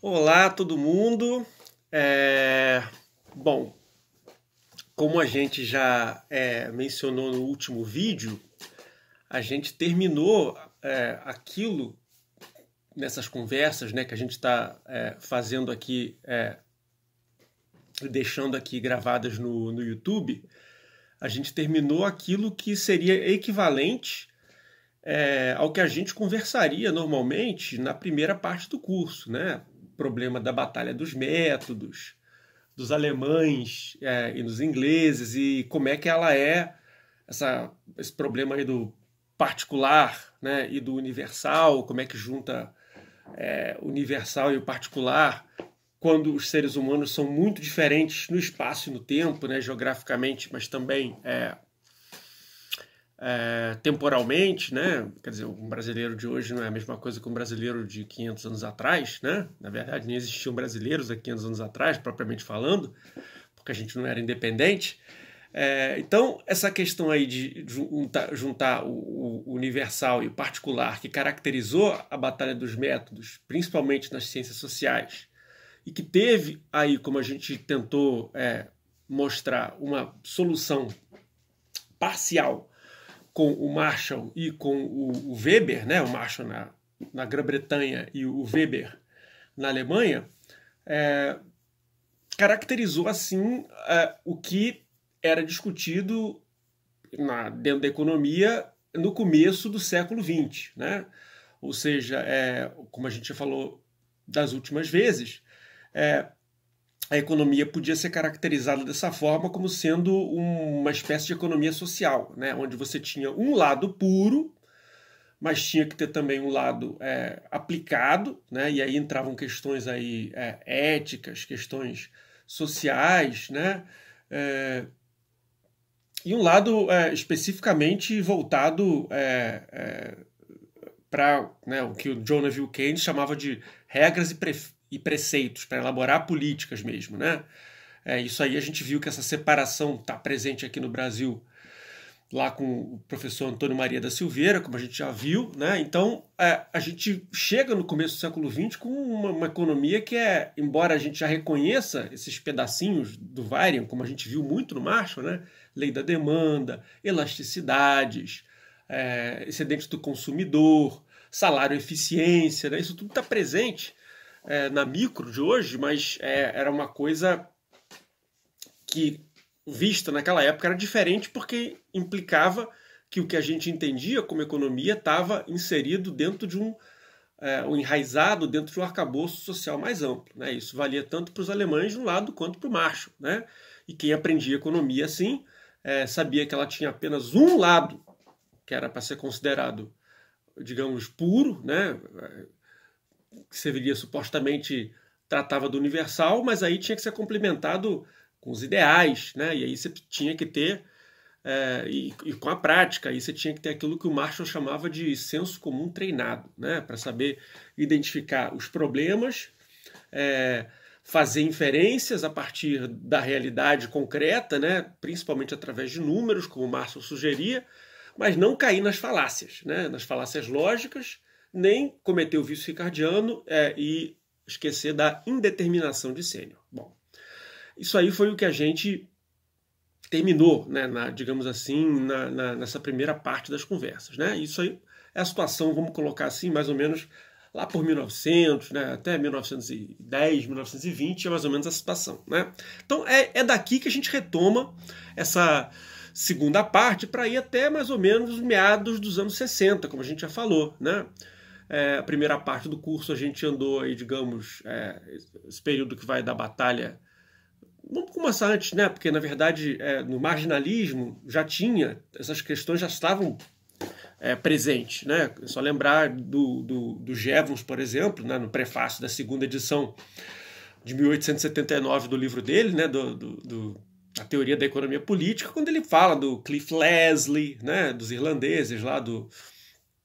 Olá, todo mundo. Bom, como a gente já mencionou no último vídeo, a gente terminou aquilo nessas conversas, né, que a gente está fazendo aqui, deixando aqui gravadas no YouTube. A gente terminou aquilo que seria equivalente ao que a gente conversaria normalmente na primeira parte do curso, né? Problema da batalha dos métodos, dos alemães e dos ingleses, e como é que ela esse problema aí do particular, né, e do universal, como é que junta o universal e o particular, quando os seres humanos são muito diferentes no espaço e no tempo, né, geograficamente, mas também temporalmente, né? Quer dizer, um brasileiro de hoje não é a mesma coisa que um brasileiro de 500 anos atrás, né? Na verdade, nem existiam brasileiros há 500 anos atrás, propriamente falando, porque a gente não era independente. Então, essa questão aí de juntar o universal e o particular, que caracterizou a batalha dos métodos, principalmente nas ciências sociais, e que teve aí, como a gente tentou mostrar, uma solução parcial com o Marshall e com o Weber, né? O Marshall na Grã-Bretanha e o Weber na Alemanha, caracterizou assim o que era discutido dentro da economia no começo do século XX, né? Ou seja, como a gente já falou das últimas vezes, a economia podia ser caracterizada dessa forma como sendo uma espécie de economia social, né? Onde você tinha um lado puro, mas tinha que ter também um lado aplicado, né? E aí entravam questões aí, éticas, questões sociais, né? E um lado especificamente voltado para, né, o que o John Neville Keynes chamava de regras e preceitos, para elaborar políticas mesmo, né? Isso aí a gente viu que essa separação está presente aqui no Brasil, lá com o professor Antônio Maria da Silveira, como a gente já viu, né? Então, a gente chega no começo do século XX com uma economia que embora a gente já reconheça esses pedacinhos do Weirian, como a gente viu muito no Marshall, né? Lei da demanda, elasticidades, excedente do consumidor, salário eficiência, né? Isso tudo está presente na micro de hoje, mas era uma coisa que, vista naquela época, era diferente porque implicava que o que a gente entendia como economia estava inserido dentro de enraizado dentro de um arcabouço social mais amplo, né? Isso valia tanto para os alemães de um lado quanto para o Marshall, né? E quem aprendia economia assim sabia que ela tinha apenas um lado que era para ser considerado, digamos, puro, né? Que serviria supostamente, tratava do universal, mas aí tinha que ser complementado com os ideais, né? E aí você tinha que ter, e com a prática, aí você tinha que ter aquilo que o Marshall chamava de senso comum treinado, né? Para saber identificar os problemas, fazer inferências a partir da realidade concreta, né? Principalmente através de números, como o Marshall sugeria, mas não cair nas falácias, né? Nas falácias lógicas, nem cometer o vício ricardiano e esquecer da indeterminação de Sênior. Bom, isso aí foi o que a gente terminou, né, digamos assim, nessa primeira parte das conversas, né? Isso aí é a situação, vamos colocar assim, mais ou menos lá por 1900, né, até 1910, 1920, é mais ou menos a situação, né? Então é daqui que a gente retoma essa segunda parte para ir até mais ou menos os meados dos anos 60, como a gente já falou, né? A primeira parte do curso a gente andou aí, digamos, esse período que vai da batalha. Vamos começar antes, né? Porque, na verdade, no marginalismo já tinha, essas questões já estavam presentes, né? É só lembrar do Jevons, por exemplo, né? No prefácio da segunda edição de 1879 do livro dele, né? A teoria da economia política, quando ele fala do Cliff Leslie, né? Dos irlandeses lá, do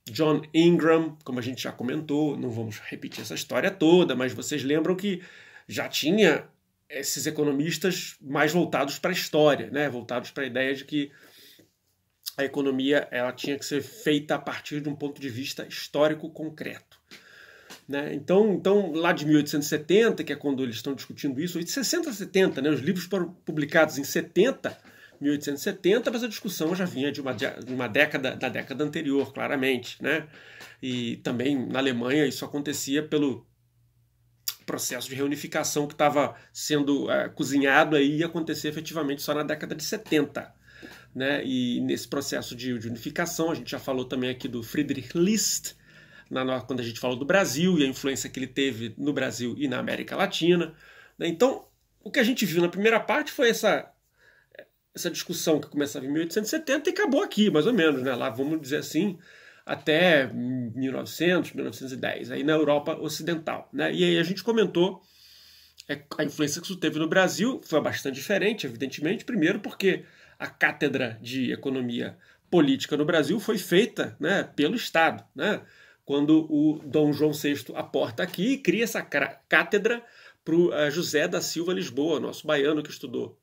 John Ingram, como a gente já comentou, não vamos repetir essa história toda, mas vocês lembram que já tinha esses economistas mais voltados para a história, né? Voltados para a ideia de que a economia ela tinha que ser feita a partir de um ponto de vista histórico concreto. né? Então, lá de 1870, que é quando eles estão discutindo isso, de 60 a 70, né? Os livros foram publicados em 1870, mas a discussão já vinha de uma década, da década anterior, claramente, né? E também na Alemanha isso acontecia pelo processo de reunificação que estava sendo cozinhado aí, ia acontecer efetivamente só na década de 70. Né? E nesse processo de unificação, a gente já falou também aqui do Friedrich List, quando a gente falou do Brasil e a influência que ele teve no Brasil e na América Latina. Né? Então, o que a gente viu na primeira parte foi essa discussão que começava em 1870 e acabou aqui, mais ou menos, né? Lá, vamos dizer assim, até 1900, 1910, aí na Europa Ocidental. Né? E aí a gente comentou a influência que isso teve no Brasil, foi bastante diferente, evidentemente, primeiro porque a cátedra de economia política no Brasil foi feita, né, pelo Estado, né? Quando o Dom João VI aporta aqui e cria essa cátedra para o José da Silva Lisboa, nosso baiano que estudou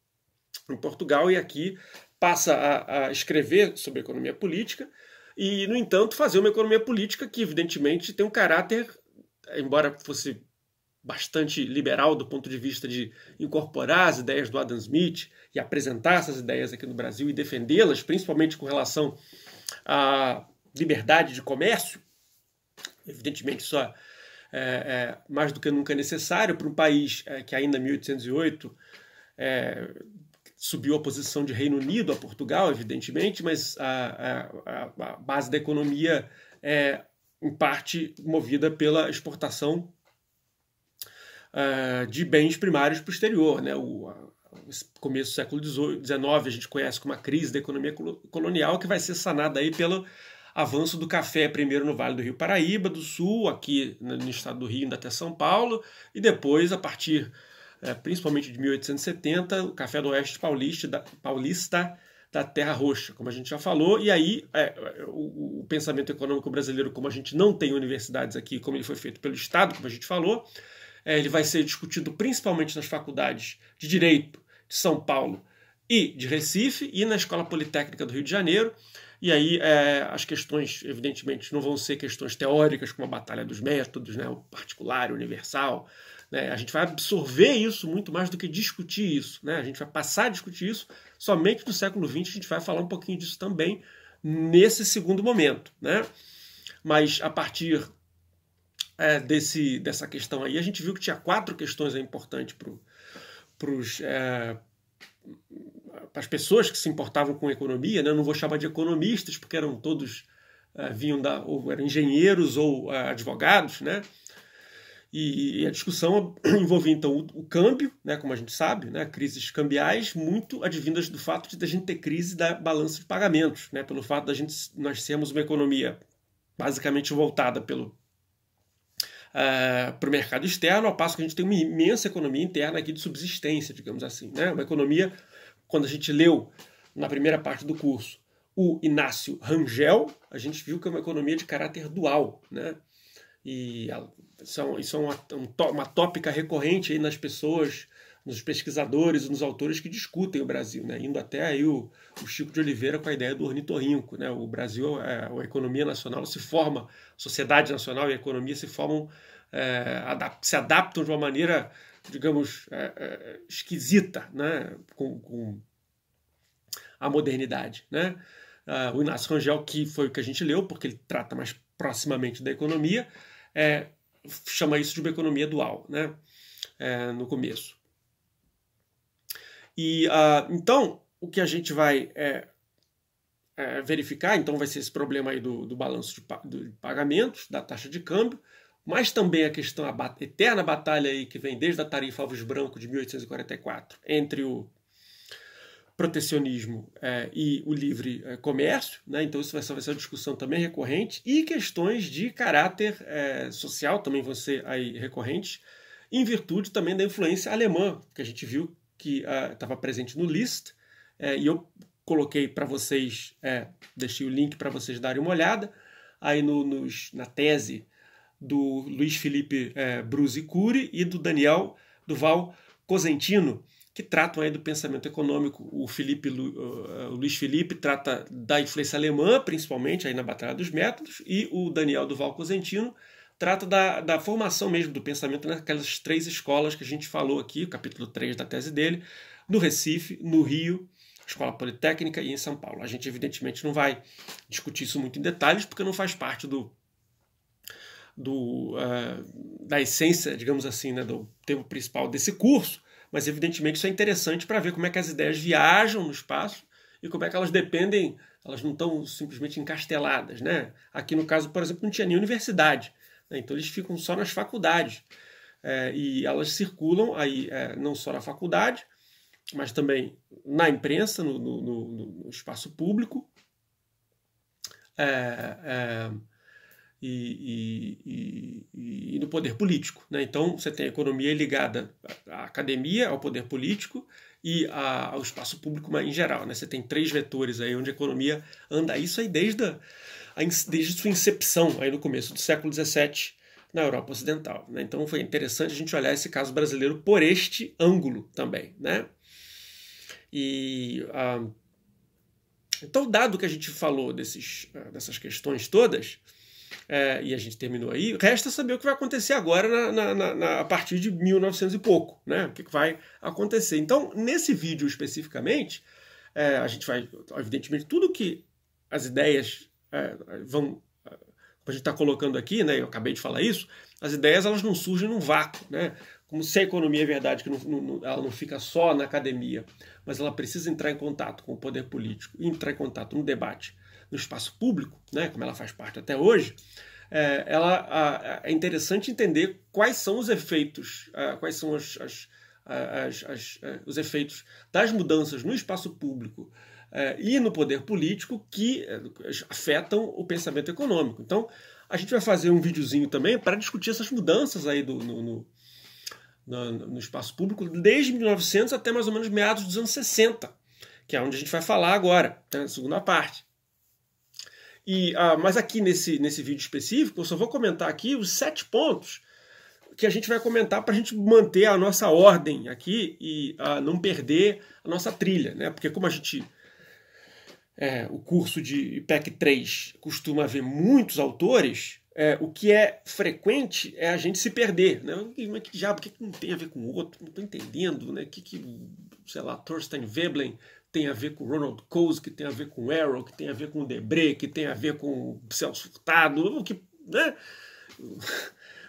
em Portugal e aqui passa a escrever sobre economia política e, no entanto, fazer uma economia política que, evidentemente, tem um caráter, embora fosse bastante liberal do ponto de vista de incorporar as ideias do Adam Smith e apresentar essas ideias aqui no Brasil e defendê-las, principalmente com relação à liberdade de comércio. Evidentemente, isso é mais do que nunca necessário para um país que ainda em 1808 subiu a posição de Reino Unido a Portugal, evidentemente, mas a base da economia é, em parte, movida pela exportação de bens primários para o exterior. Né? O começo do século XIX a gente conhece como a crise da economia colonial, que vai ser sanada aí pelo avanço do café, primeiro no Vale do Rio Paraíba, do Sul, aqui no estado do Rio, ainda até São Paulo, e depois, a partir principalmente de 1870, o café do Oeste paulista da Terra Roxa, como a gente já falou, e aí o pensamento econômico brasileiro, como a gente não tem universidades aqui, como ele foi feito pelo Estado, como a gente falou, ele vai ser discutido principalmente nas faculdades de Direito de São Paulo e de Recife e na Escola Politécnica do Rio de Janeiro. E aí as questões, evidentemente, não vão ser questões teóricas como a batalha dos métodos, né, o particular, o universal. Né? A gente vai absorver isso muito mais do que discutir isso. Né? A gente vai passar a discutir isso somente no século XX. A gente vai falar um pouquinho disso também nesse segundo momento. Né? Mas a partir dessa questão aí, a gente viu que tinha 4 questões importantes para as pessoas que se importavam com economia. Né? Eu não vou chamar de economistas, porque eram todos, ou eram engenheiros ou advogados, né? E a discussão envolvia, então, o câmbio, né, como a gente sabe, né, crises cambiais, muito advindas do fato de a gente ter crise da balança de pagamentos, né, pelo fato nós sermos uma economia basicamente voltada para o mercado externo, ao passo que a gente tem uma imensa economia interna aqui de subsistência, digamos assim. Né, uma economia, quando a gente leu na primeira parte do curso o Inácio Rangel, a gente viu que é uma economia de caráter dual, né? E isso é uma tópica recorrente aí nas pessoas, nos pesquisadores e nos autores que discutem o Brasil, né? Indo até aí o Chico de Oliveira com a ideia do ornitorrinco. Né? O Brasil, a economia nacional se forma, a sociedade nacional e a economia se formam, se adaptam de uma maneira, digamos, esquisita, né? Com a modernidade. Né? O Inácio Rangel, que foi o que a gente leu, porque ele trata mais proximamente da economia, chama isso de uma economia dual, né? No começo. E então, o que a gente vai verificar, então vai ser esse problema aí do balanço de pagamentos, da taxa de câmbio, mas também a questão, a eterna batalha aí que vem desde a tarifa Alves Branco de 1844, entre o protecionismo e o livre comércio, né? Então isso vai ser uma discussão também recorrente, e questões de caráter social também vão ser aí recorrentes, em virtude também da influência alemã, que a gente viu que estava presente no List, e eu coloquei para vocês, deixei o link para vocês darem uma olhada, aí na tese do Luiz Felipe Brusi Cury e do Daniel Duval Cosentino, que tratam aí do pensamento econômico. O Luiz Felipe trata da influência alemã, principalmente aí na Batalha dos Métodos, e o Daniel Duval Cosentino trata da formação mesmo do pensamento naquelas 3 escolas que a gente falou aqui, o capítulo 3 da tese dele, no Recife, no Rio, Escola Politécnica e em São Paulo. A gente, evidentemente, não vai discutir isso muito em detalhes, porque não faz parte da essência, digamos assim, né, do tema principal desse curso, mas, evidentemente, isso é interessante para ver como é que as ideias viajam no espaço e como é que elas dependem, elas não estão simplesmente encasteladas, né? Aqui, no caso, por exemplo, não tinha nem universidade, né? Então eles ficam só nas faculdades, e elas circulam aí não só na faculdade, mas também na imprensa, no espaço público, e no poder político, né? Então você tem a economia ligada à academia, ao poder político e ao espaço público em geral, né? Você tem 3 vetores aí onde a economia anda isso aí desde sua incepção, aí no começo do século XVII, na Europa Ocidental, né? Então foi interessante a gente olhar esse caso brasileiro por este ângulo também, né? Então, dado que a gente falou dessas questões todas, e a gente terminou aí, resta saber o que vai acontecer agora a partir de 1900 e pouco, né? O que vai acontecer. Então, nesse vídeo especificamente, a gente vai, evidentemente, tudo que as ideias vão... A gente está colocando aqui, né? Eu acabei de falar isso, as ideias elas não surgem num vácuo, né? Como se a economia é verdade, que ela não fica só na academia, mas ela precisa entrar em contato com o poder político, entrar em contato no debate, no espaço público, né, como ela faz parte até hoje. É interessante entender quais são os efeitos, quais são os efeitos das mudanças no espaço público e no poder político que afetam o pensamento econômico. Então, a gente vai fazer um videozinho também para discutir essas mudanças aí no espaço público desde 1900 até mais ou menos meados dos anos 60, que é onde a gente vai falar agora, né, na segunda parte. Mas aqui nesse vídeo específico, eu só vou comentar aqui os 7 pontos que a gente vai comentar para a gente manter a nossa ordem aqui e não perder a nossa trilha, né? Porque como a gente... o curso de IPEC 3 costuma ver muitos autores, o que é frequente é a gente se perder, né? Que diabo, o que não tem a ver com o outro? Não estou entendendo, né? Sei lá, Thorstein Veblen tem a ver com Ronald Coase, que tem a ver com Arrow, que tem a ver com Debré, que tem a ver com Celso Furtado, né?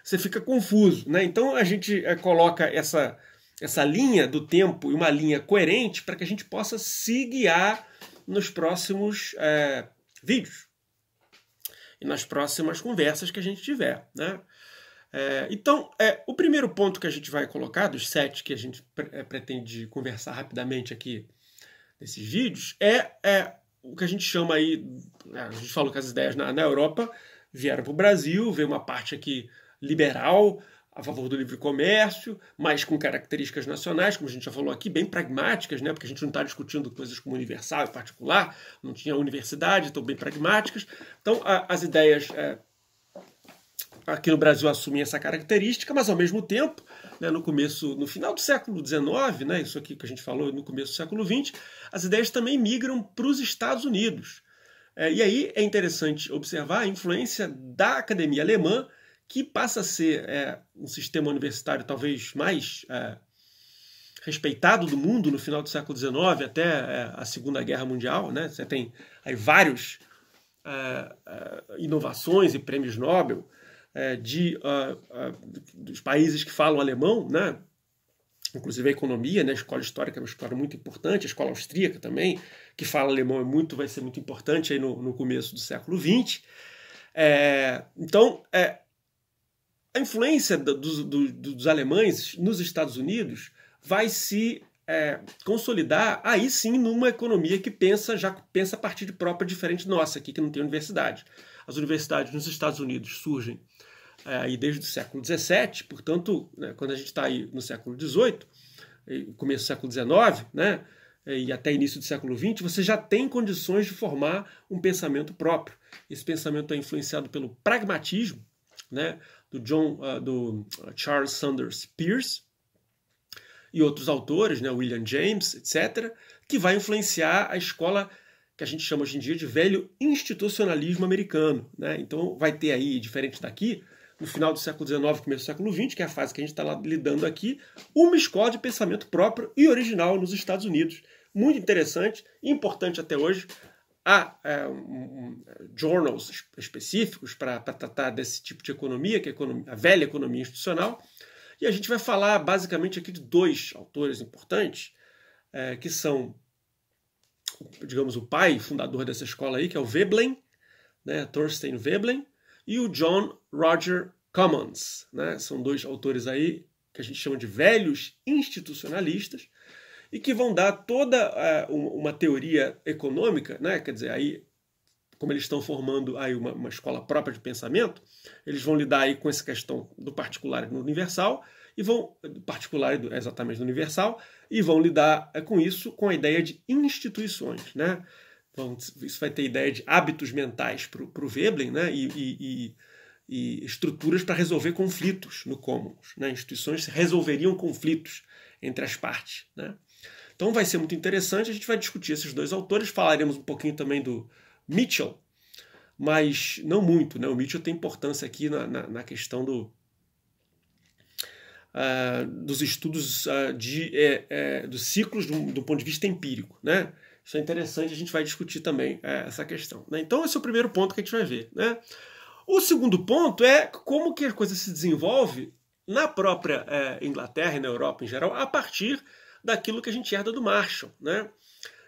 Você fica confuso, né? Então a gente coloca essa linha do tempo e uma linha coerente para que a gente possa se guiar nos próximos vídeos e nas próximas conversas que a gente tiver, né? Então, o primeiro ponto que a gente vai colocar, dos 7 que a gente pretende conversar rapidamente aqui nesses vídeos, é o que a gente chama aí, a gente falou que as ideias na Europa vieram para o Brasil, veio uma parte aqui liberal, a favor do livre comércio, mas com características nacionais, como a gente já falou aqui, bem pragmáticas, né? Porque a gente não está discutindo coisas como universal e particular, não tinha universidade, então bem pragmáticas. Então, as ideias aqui no Brasil assumem essa característica, mas ao mesmo tempo, né, no final do século XIX, né, isso aqui que a gente falou no começo do século XX, as ideias também migram para os Estados Unidos. E aí é interessante observar a influência da academia alemã, que passa a ser um sistema universitário talvez mais respeitado do mundo no final do século XIX até a Segunda Guerra Mundial, né? Você tem aí várias inovações e prêmios Nobel dos países que falam alemão, né? Inclusive a economia, né? A escola histórica é uma escola muito importante, a escola austríaca também, que fala alemão vai ser muito importante aí no começo do século XX. Então, a influência dos alemães nos Estados Unidos vai se consolidar aí sim numa economia que já pensa a partir de própria, diferente nossa aqui, que não tem universidade. As universidades nos Estados Unidos surgem aí desde o século XVII, portanto, né, quando a gente está aí no século XVIII, começo do século XIX, né, e até início do século XX, você já tem condições de formar um pensamento próprio. Esse pensamento é influenciado pelo pragmatismo, né, do Charles Sanders Peirce e outros autores, né, William James, etc., que vai influenciar a escola que a gente chama hoje em dia de velho institucionalismo americano, né? Então vai ter aí, diferente daqui, no final do século XIX, começo do século XX, que é a fase que a gente está lidando aqui, uma escola de pensamento próprio e original nos Estados Unidos. Muito interessante e importante até hoje. Há journals específicos para tratar desse tipo de economia, que é a velha economia institucional. E a gente vai falar basicamente aqui de dois autores importantes, que são, digamos, o pai fundador dessa escola aí, que é o Veblen, né, Thorstein Veblen, e o John Roger Commons, né? São dois autores aí que a gente chama de velhos institucionalistas e que vão dar toda uma teoria econômica, né? Quer dizer, aí, como eles estão formando aí uma escola própria de pensamento, eles vão lidar aí com essa questão do particular e do universal, e vão, exatamente do universal, e vão lidar com isso com a ideia de instituições, né? Então, isso vai ter ideia de hábitos mentais para o Veblen, né? E estruturas para resolver conflitos no commons, né? Instituições resolveriam conflitos entre as partes, né? Então vai ser muito interessante, a gente vai discutir esses dois autores, falaremos um pouquinho também do Mitchell, mas não muito, né? O Mitchell tem importância aqui na questão dos estudos dos ciclos do ponto de vista empírico, né? Isso é interessante, a gente vai discutir também essa questão, né? Então esse é o primeiro ponto que a gente vai ver, né? O segundo ponto é como que a coisa se desenvolve na própria Inglaterra e na Europa em geral, a partir daquilo que a gente herda do Marshall, né?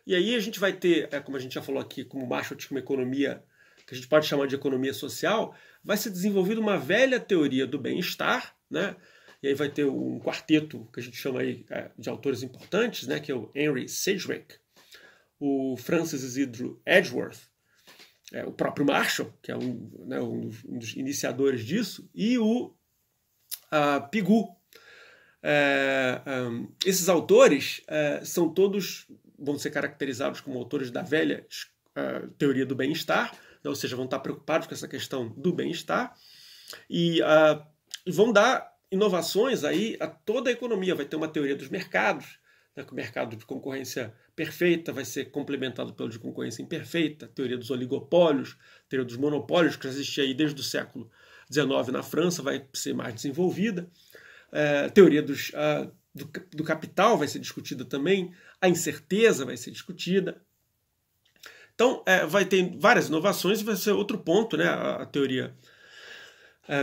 E aí a gente vai ter, como a gente já falou aqui, como Marshall tinha uma economia que a gente pode chamar de economia social, vai ser desenvolvida uma velha teoria do bem-estar, né? E aí vai ter um quarteto que a gente chama aí de autores importantes, né? Que é o Henry Sidgwick, o Francis Isidro Edgeworth, o próprio Marshall, que é um dos iniciadores disso, e o Pigou. Esses autores vão ser caracterizados como autores da velha teoria do bem-estar, né? Ou seja, vão estar preocupados com essa questão do bem-estar e vão dar inovações aí a toda a economia. Vai ter uma teoria dos mercados, né? Que o mercado de concorrência perfeita vai ser complementado pelo de concorrência imperfeita, teoria dos oligopólios, teoria dos monopólios, que já existia aí desde o século XIX na França, vai ser mais desenvolvida. Teoria do capital vai ser discutida também, a incerteza vai ser discutida. Então, vai ter várias inovações e vai ser outro ponto, né? A teoria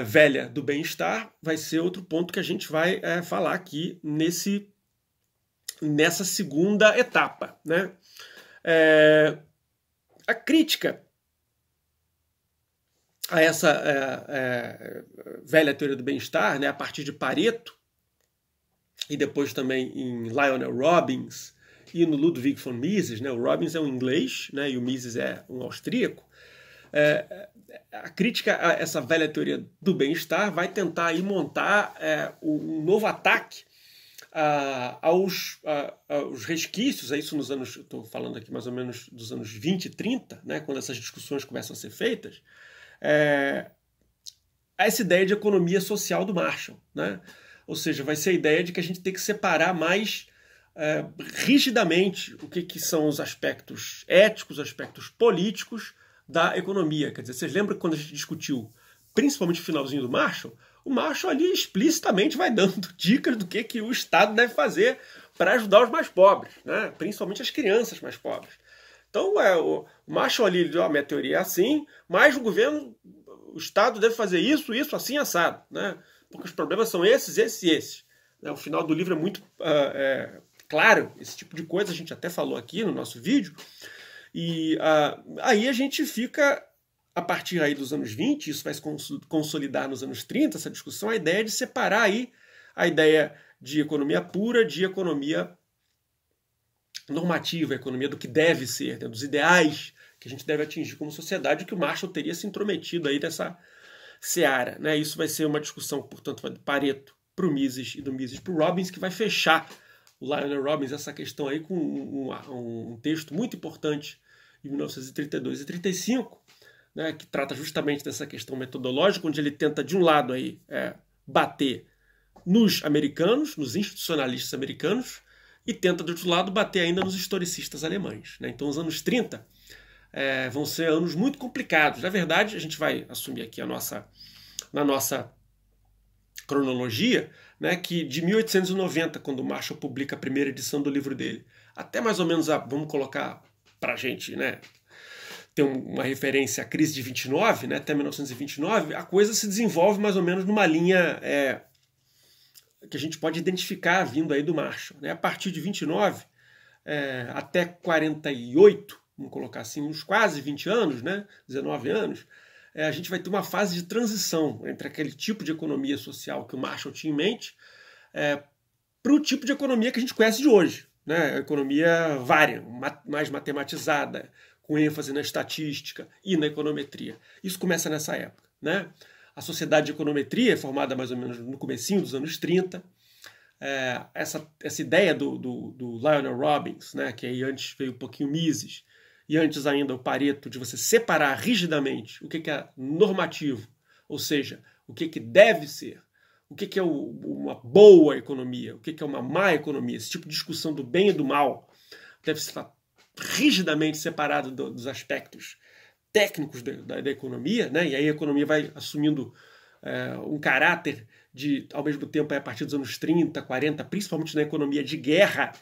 velha do bem-estar vai ser outro ponto que a gente vai falar aqui nessa segunda etapa, né? A crítica a essa velha teoria do bem-estar, né, a partir de Pareto, e depois também em Lionel Robbins e no Ludwig von Mises, né? O Robbins é um inglês, né, e o Mises é um austríaco. A crítica a essa velha teoria do bem-estar vai tentar aí montar um novo ataque aos resquícios, isso nos anos, estou falando aqui mais ou menos dos anos 20 e 30, né, quando essas discussões começam a ser feitas, a essa ideia de economia social do Marshall, né? Ou seja, vai ser a ideia de que a gente tem que separar mais rigidamente o que são os aspectos éticos, aspectos políticos da economia. Quer dizer, vocês lembram que quando a gente discutiu, principalmente o finalzinho do Marshall, o Marshall ali explicitamente vai dando dicas do que o Estado deve fazer para ajudar os mais pobres, né? Principalmente as crianças mais pobres. Então, o Marshall ali diz, minha teoria é assim, mas o Estado deve fazer isso, assim, assado, né? Porque os problemas são esses, esses e esses. O final do livro é muito claro, esse tipo de coisa a gente até falou aqui no nosso vídeo, e aí a gente fica, a partir aí dos anos 20, isso vai se consolidar nos anos 30, essa discussão, a ideia de separar aí a ideia de economia pura de economia normativa, a economia do que deve ser, né, dos ideais que a gente deve atingir como sociedade, que o Marshall teria se intrometido aí dessa seara, né? Isso vai ser uma discussão, portanto, do Pareto para o Mises e do Mises para o Robbins, que vai fechar o Lionel Robbins essa questão aí com um texto muito importante em 1932 e 35, né, que trata justamente dessa questão metodológica, onde ele tenta, de um lado, aí, bater nos americanos, nos institucionalistas americanos, e tenta, do outro lado, bater ainda nos historicistas alemães, né? Então, os anos 30 vão ser anos muito complicados. Na verdade, a gente vai assumir aqui na nossa cronologia, né, que de 1890, quando o Marshall publica a primeira edição do livro dele, até mais ou menos, vamos colocar para a gente, né, ter uma referência à crise de 29, né, até 1929, a coisa se desenvolve mais ou menos numa linha que a gente pode identificar vindo aí do Marshall. Né? A partir de 29 até 48, vamos colocar assim, uns quase 20 anos, né, 19 anos, a gente vai ter uma fase de transição entre aquele tipo de economia social que o Marshall tinha em mente para o tipo de economia que a gente conhece de hoje. Né? A economia vária, mais matematizada, com ênfase na estatística e na econometria. Isso começa nessa época. Né? A Sociedade de Econometria é formada mais ou menos no comecinho dos anos 30. Essa ideia do Lionel Robbins, né, que aí antes veio um pouquinho Mises, e antes ainda o Pareto, de você separar rigidamente o que é normativo, ou seja, o que deve ser, o que é uma boa economia, o que é uma má economia, esse tipo de discussão do bem e do mal deve estar rigidamente separado dos aspectos técnicos da economia, né? E aí a economia vai assumindo um caráter de, ao mesmo tempo, a partir dos anos 30, 40, principalmente na economia de guerra,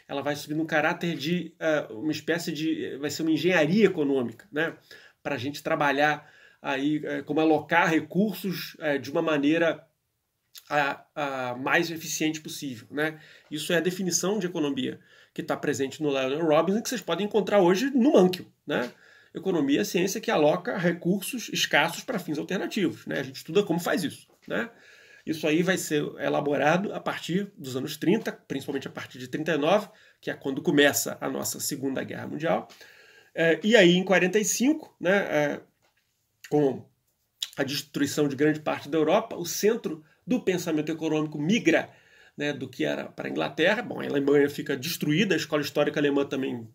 ela vai subindo um caráter de uma espécie de... vai ser uma engenharia econômica, né? Para a gente trabalhar aí como alocar recursos de uma maneira a mais eficiente possível, né? Isso é a definição de economia que está presente no Lionel Robbins e que vocês podem encontrar hoje no Mankell, né? Economia é ciência que aloca recursos escassos para fins alternativos, né? A gente estuda como faz isso, né? Isso aí vai ser elaborado a partir dos anos 30, principalmente a partir de 39, que é quando começa a nossa Segunda Guerra Mundial. E aí, em 45, né, com a destruição de grande parte da Europa, o centro do pensamento econômico migra, né, do que era para a Inglaterra. Bom, a Alemanha fica destruída, a escola histórica alemã também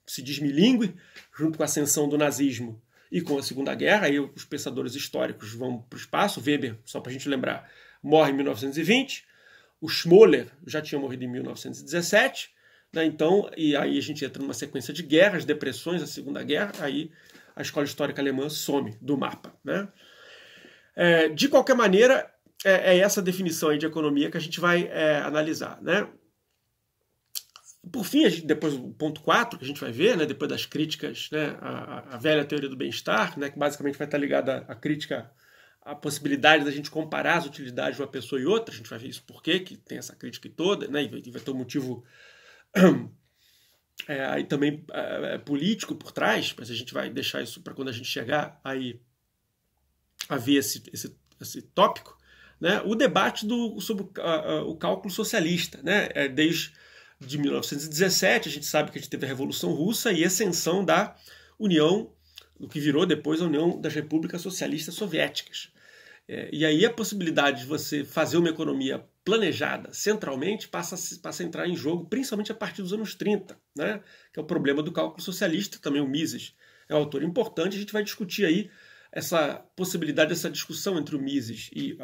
se desmilingue, junto com a ascensão do nazismo e com a Segunda Guerra. Aí os pensadores históricos vão para o espaço. Weber, só para a gente lembrar, morre em 1920. O Schmoller já tinha morrido em 1917. Né? Então, e aí a gente entra numa sequência de guerras, depressões, a Segunda Guerra. Aí a escola histórica alemã some do mapa. Né? De qualquer maneira, é essa definição aí de economia que a gente vai analisar. Né? Por fim, depois o ponto 4, que a gente vai ver, né, depois das críticas, né, a velha teoria do bem-estar, né, que basicamente vai estar ligada à crítica à possibilidade da gente comparar as utilidades de uma pessoa e outra. A gente vai ver isso por quê, que tem essa crítica toda, né, e vai ter um motivo aí também político por trás, mas a gente vai deixar isso para quando a gente chegar aí a ver esse tópico. Né, o debate sobre o cálculo socialista, né, desde de 1917, a gente sabe que a gente teve a Revolução Russa e a ascensão da União, o que virou depois a União das Repúblicas Socialistas Soviéticas. E aí a possibilidade de você fazer uma economia planejada centralmente passa a entrar em jogo, principalmente a partir dos anos 30, né? Que é o problema do cálculo socialista. Também o Mises é um autor importante. A gente vai discutir aí essa possibilidade, essa discussão entre o Mises e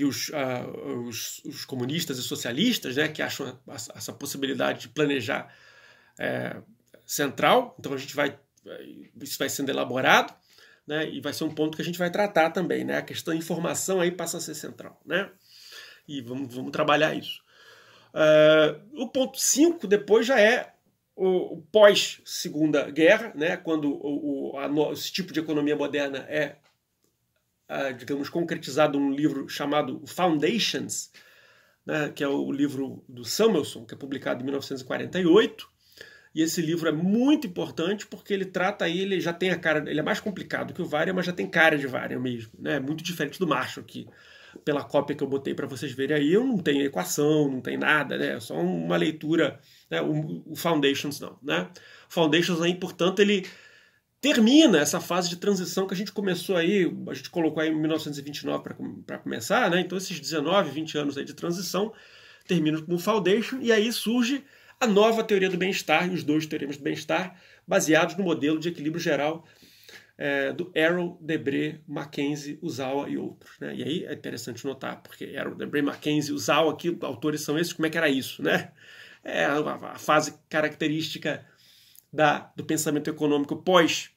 os comunistas e socialistas, né, que acham essa possibilidade de planejar central. Então isso vai sendo elaborado, né, e vai ser um ponto que a gente vai tratar também, né, a questão da informação aí passa a ser central, né, e vamos trabalhar isso. O ponto 5 depois já é o pós-Segunda Guerra, né, quando esse tipo de economia moderna digamos, concretizado num livro chamado Foundations, né, que é o livro do Samuelson, que é publicado em 1948. E esse livro é muito importante porque ele trata aí, ele já tem a cara, ele é mais complicado que o Varia, mas já tem cara de Varia mesmo, né? É muito diferente do Marshall, que pela cópia que eu botei para vocês verem aí, eu não tenho equação, não tem nada, né? É só uma leitura, né? O Foundations não, né? O Foundations aí, portanto, ele termina essa fase de transição que a gente começou aí, a gente colocou aí em 1929 para começar, né? Então esses 19, 20 anos aí de transição terminam com o Foundation, e aí surge a nova teoria do bem-estar e os dois teoremas do bem-estar baseados no modelo de equilíbrio geral do Arrow, Debré, Mackenzie, Uzawa e outros. Né? E aí é interessante notar, porque Arrow, Debré, Mackenzie, Uzawa, aqui, autores são esses, como é que era isso? Né? É a fase característica do pensamento econômico pós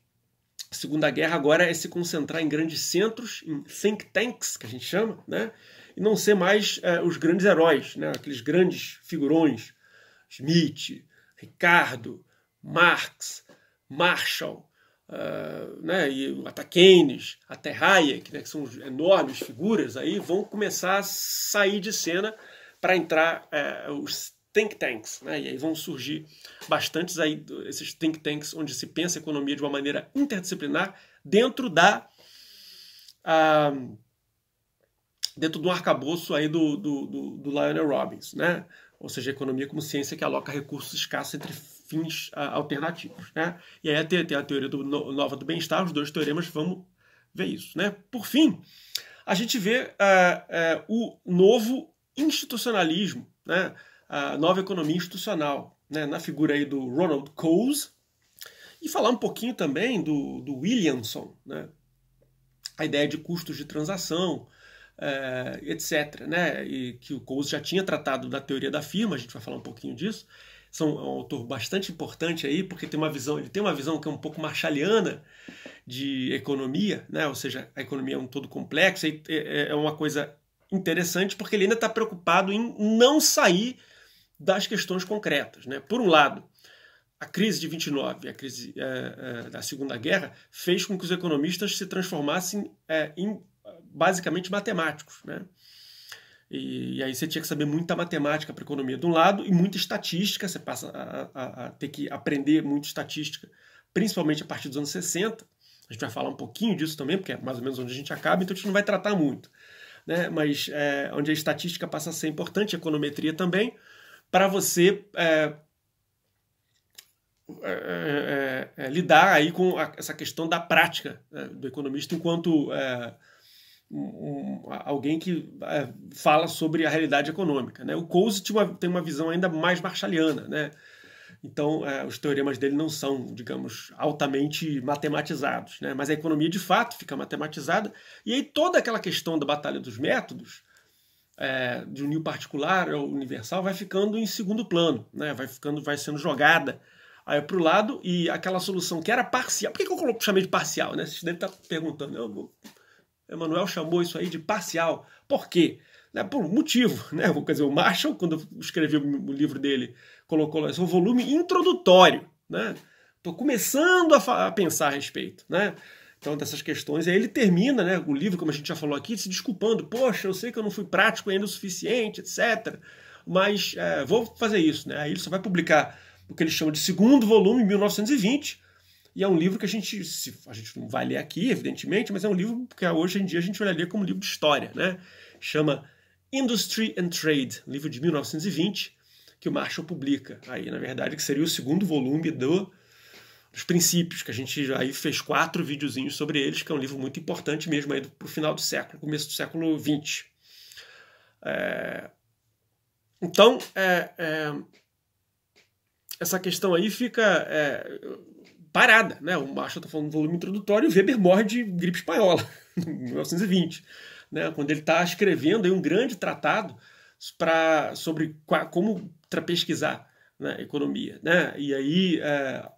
A Segunda Guerra agora é se concentrar em grandes centros, em think tanks, que a gente chama, né? E não ser mais os grandes heróis, né? Aqueles grandes figurões, Smith, Ricardo, Marx, Marshall, né? E até Keynes, até Hayek, né? Que são enormes figuras, aí vão começar a sair de cena para entrar os think tanks, né? E aí vão surgir bastantes aí esses think tanks onde se pensa a economia de uma maneira interdisciplinar dentro dentro do arcabouço aí do Lionel Robbins, né? Ou seja, a economia como ciência que aloca recursos escassos entre fins alternativos, né? E aí tem a teoria nova do bem-estar, os dois teoremas, vamos ver isso, né? Por fim, a gente vê o novo institucionalismo, né? A nova economia institucional, né? Na figura aí do Ronald Coase, e falar um pouquinho também do Williamson, né? A ideia de custos de transação, etc., né? E que o Coase já tinha tratado da teoria da firma, a gente vai falar um pouquinho disso. É um autor bastante importante aí, porque ele tem uma visão que é um pouco marshalliana de economia, né? Ou seja, a economia é um todo complexo, e é uma coisa interessante porque ele ainda está preocupado em não sair das questões concretas, né? Por um lado, a crise de 29, a crise da Segunda Guerra, fez com que os economistas se transformassem em basicamente matemáticos, né? E aí você tinha que saber muita matemática para a economia de um lado e muita estatística, você passa a ter que aprender muito estatística, principalmente a partir dos anos 60. A gente vai falar um pouquinho disso também, porque é mais ou menos onde a gente acaba, então a gente não vai tratar muito, né? Mas onde a estatística passa a ser importante, a econometria também, para você lidar aí com essa questão da prática do economista enquanto alguém que fala sobre a realidade econômica, né? O Coase tem uma visão ainda mais marshalliana, né? Então, os teoremas dele não são, digamos, altamente matematizados, né? Mas a economia, de fato, fica matematizada. E aí toda aquela questão da batalha dos métodos, de unir o particular ao universal, vai ficando em segundo plano, né? Vai sendo jogada aí para o lado, e aquela solução que era parcial. Por que eu chamei de parcial, né? Você deve estar perguntando. Emmanuel chamou isso aí de parcial. Por quê? Né, por um motivo, né? Quer dizer, o Marshall, quando escreveu o livro dele, colocou lá, esse é um volume introdutório, né? Estou começando a pensar a respeito, né? Então, dessas questões. E aí ele termina, né, o livro, como a gente já falou aqui, se desculpando. Poxa, eu sei que eu não fui prático ainda o suficiente, etc. Mas vou fazer isso, né? Aí ele só vai publicar o que ele chama de segundo volume, em 1920. E é um livro que a gente não vai ler aqui, evidentemente, mas é um livro que hoje em dia a gente olharia como livro de história, né? Chama Industry and Trade, um livro de 1920, que o Marshall publica. Aí, na verdade, que seria o segundo volume dos princípios, que a gente aí fez 4 videozinhos sobre eles, que é um livro muito importante mesmo aí para o final do século, começo do século XX. Então, essa questão aí fica parada, né? O Marshall está falando do volume introdutório e o Weber morre de gripe espanhola, em 1920, né? Quando ele está escrevendo aí um grande tratado sobre como pesquisar, né, economia, né? E aí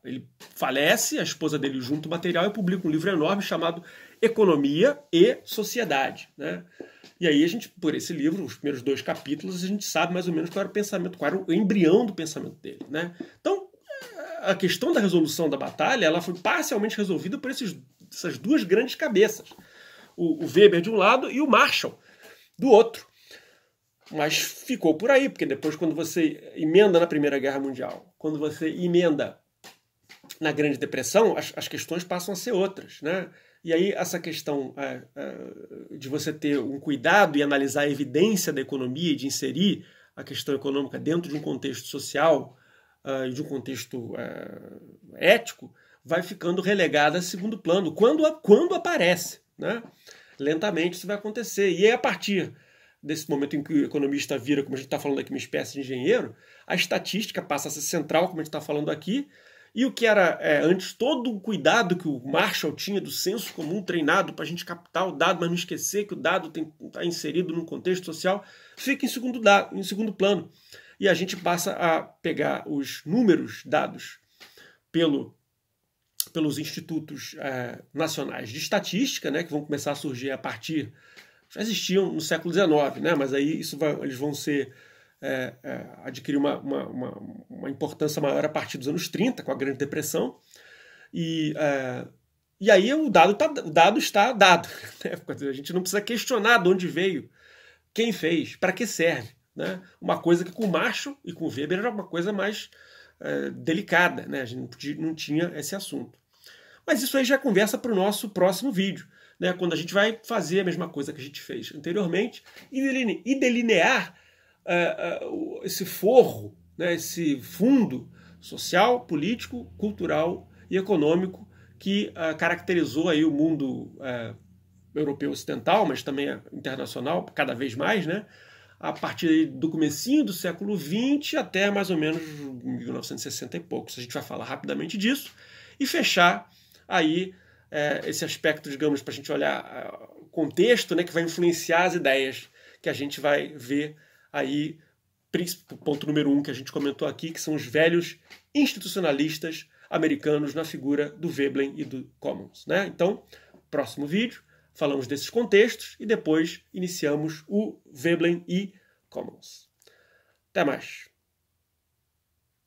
ele falece, a esposa dele junta o material e publica um livro enorme chamado Economia e Sociedade, né? E aí por esse livro, os primeiros 2 capítulos, a gente sabe mais ou menos qual era o pensamento, qual era o embrião do pensamento dele, né? Então, a questão da resolução da batalha, ela foi parcialmente resolvida por essas 2 grandes cabeças. O Weber de um lado e o Marshall do outro. Mas ficou por aí, porque depois, quando você emenda na Primeira Guerra Mundial, quando você emenda na Grande Depressão, as questões passam a ser outras, né? E aí essa questão de você ter um cuidado e analisar a evidência da economia e de inserir a questão econômica dentro de um contexto social e de um contexto ético, vai ficando relegada a segundo plano, quando aparece, né? Lentamente isso vai acontecer. E aí, a partir desse momento em que o economista vira, como a gente está falando aqui, uma espécie de engenheiro, a estatística passa a ser central, como a gente está falando aqui, e o que era antes todo o cuidado que o Marshall tinha do senso comum treinado para a gente captar o dado, mas não esquecer que o dado está inserido num contexto social, fica em segundo plano. E a gente passa a pegar os números dados pelos institutos nacionais de estatística, né, que vão começar a surgir a partir... Já existiam no século XIX, né, mas aí eles vão adquirir uma importância maior a partir dos anos 30, com a Grande Depressão. E aí o dado está dado. Né? A gente não precisa questionar de onde veio, quem fez, para que serve. Né? Uma coisa que com Marshall e com Weber era uma coisa mais delicada. Né? A gente não tinha esse assunto. Mas isso aí já conversa para o nosso próximo vídeo, né? Quando a gente vai fazer a mesma coisa que a gente fez anteriormente e delinear esse forro, né? Esse fundo social, político, cultural e econômico que caracterizou aí o mundo europeu ocidental, mas também internacional, cada vez mais, né? A partir do comecinho do século XX até mais ou menos 1960 e poucos. A gente vai falar rapidamente disso e fechar aí esse aspecto, digamos, para a gente olhar o contexto, né, que vai influenciar as ideias que a gente vai ver aí, ponto número 1 que a gente comentou aqui, que são os velhos institucionalistas americanos na figura do Veblen e do Commons. Né? Então, próximo vídeo, falamos desses contextos e depois iniciamos o Veblen e Commons. Até mais!